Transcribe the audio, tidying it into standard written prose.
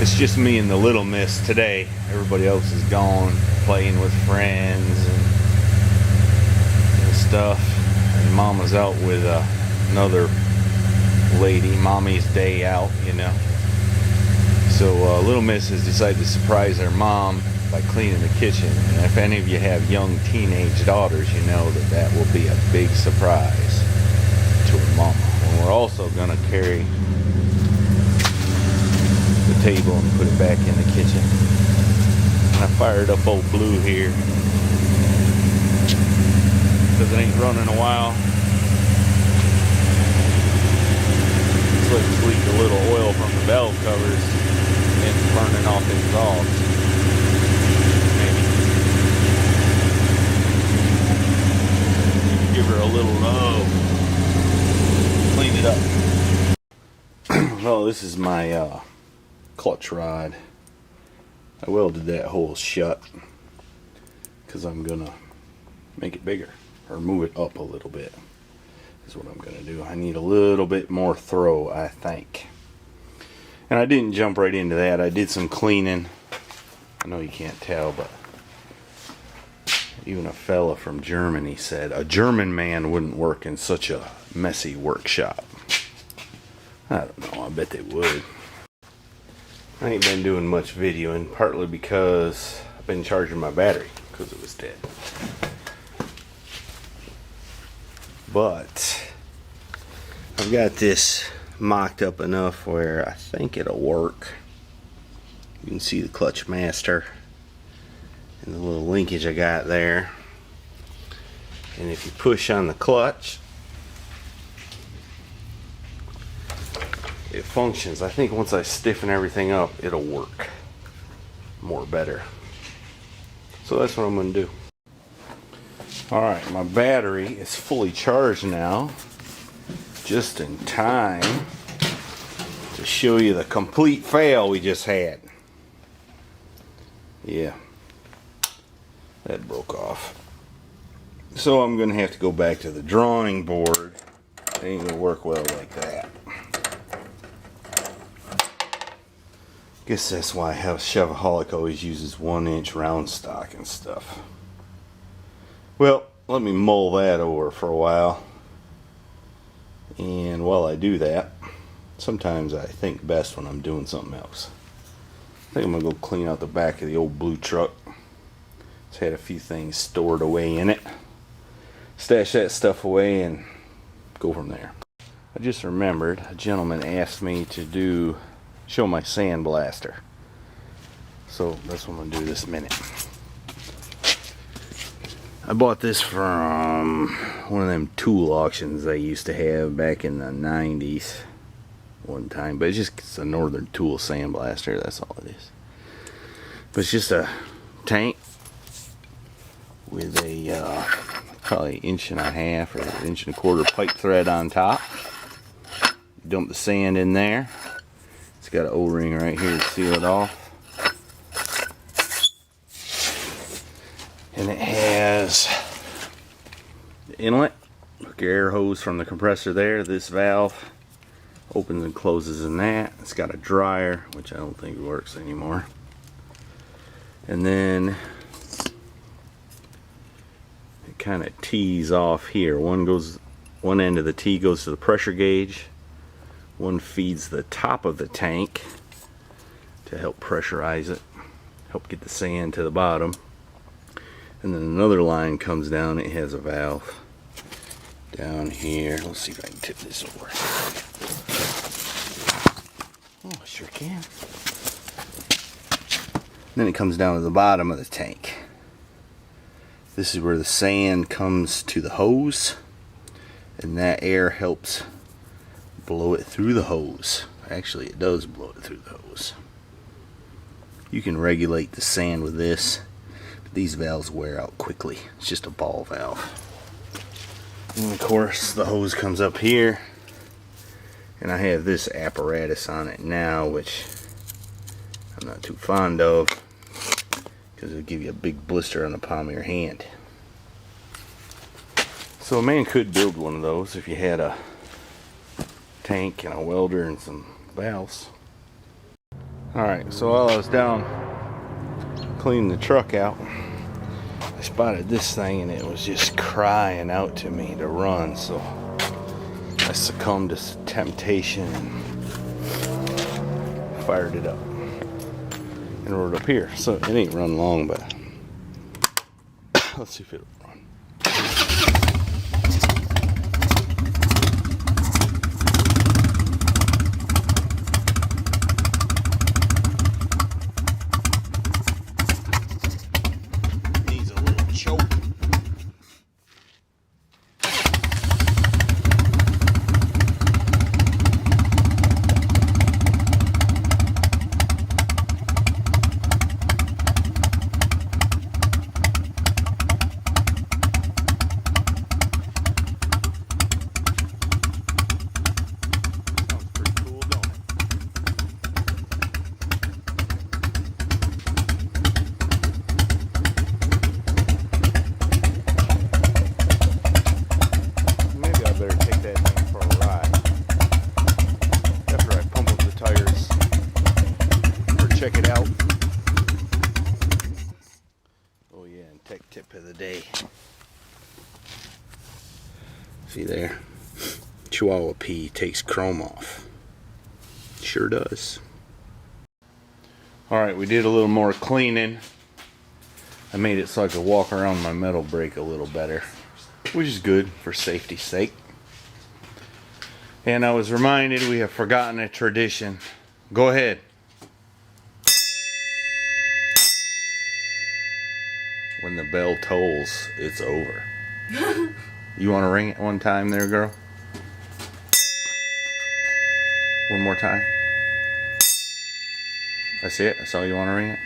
It's just me and the little miss today. Everybody else is gone, playing with friends and stuff. And Mama's out with another lady. Mommy's day out, you know. So little miss has decided to surprise her mom by cleaning the kitchen. And if any of you have young teenage daughters, you know that that will be a big surprise to her mama. And we're also going to carry the table and put it back in the kitchen. And I fired up old Blue here because it ain't run in a while. Looks like it's leaked a little oil from the valve covers and it's burning off the exhaust. Maybe. Give her a little rub. Clean it up. Well, this is my clutch rod. I welded that hole shut because I'm gonna make it bigger or move it up a little bit is what I'm gonna do. I need a little bit more throw, I think. And I didn't jump right into that. I did some cleaning. I know you can't tell, but even a fella from Germany said a German man wouldn't work in such a messy workshop. I don't know, I bet they would. I ain't been doing much videoing, partly because I've been charging my battery because it was dead. But I've got this mocked up enough where I think it'll work. You can see the clutch master and the little linkage I got there. And if you push on the clutch, it functions. I think once I stiffen everything up, it'll work more better. So that's what I'm going to do. Alright, my battery is fully charged now. Just in time to show you the complete fail we just had. Yeah, that broke off. So I'm going to have to go back to the drawing board. It ain't going to work well like that. Guess that's why how Chevahaulic always uses 1-inch round stock and stuff. Well, let me mull that over for a while. And while I do that, sometimes I think best when I'm doing something else. I think I'm going to go clean out the back of the old Blue truck. It's had a few things stored away in it. Stash that stuff away and go from there. I just remembered a gentleman asked me to show my sandblaster. So that's what I'm going to do this minute. I bought this from one of them tool auctions I used to have back in the 90s one time. But it's a Northern Tool sandblaster, that's all it is. But it's just a tank with a probably 1.5 or 1.25 pipe thread on top. Dump the sand in there. It's got an O-ring right here to seal it off. And it has the inlet, hook your air hose from the compressor there. This valve opens and closes in that. It's got a dryer, which I don't think works anymore. And then it kind of tees off here. One end of the tee goes to the pressure gauge. One feeds the top of the tank to help pressurize it, help get the sand to the bottom. And then another line comes down. It has a valve down here. Let's see if I can tip this over. Oh, I sure can. Then it comes down to the bottom of the tank. This is where the sand comes to the hose, and that air helps blow it through the hose. Actually, it does blow it through the hose. You can regulate the sand with this. These valves wear out quickly. It's just a ball valve. And of course the hose comes up here, and I have this apparatus on it now, which I'm not too fond of because it'll give you a big blister on the palm of your hand. So a man could build one of those if you had a tank and a welder and some valves. Alright, so while I was down cleaning the truck out, I spotted this thing and it was just crying out to me to run, so I succumbed to temptation and fired it up and rode up here. So it ain't run long, but let's see if it'll run. Needs a little choke. Check it out. Oh yeah, and tech tip of the day. See there? Chihuahua pee takes chrome off. Sure does. Alright, we did a little more cleaning. I made it so I could walk around my metal brake a little better, which is good for safety's sake. And I was reminded we have forgotten a tradition. Go ahead. When the bell tolls, it's over. You want to ring it one time there, girl? One more time. That's it? That's all you want to ring it?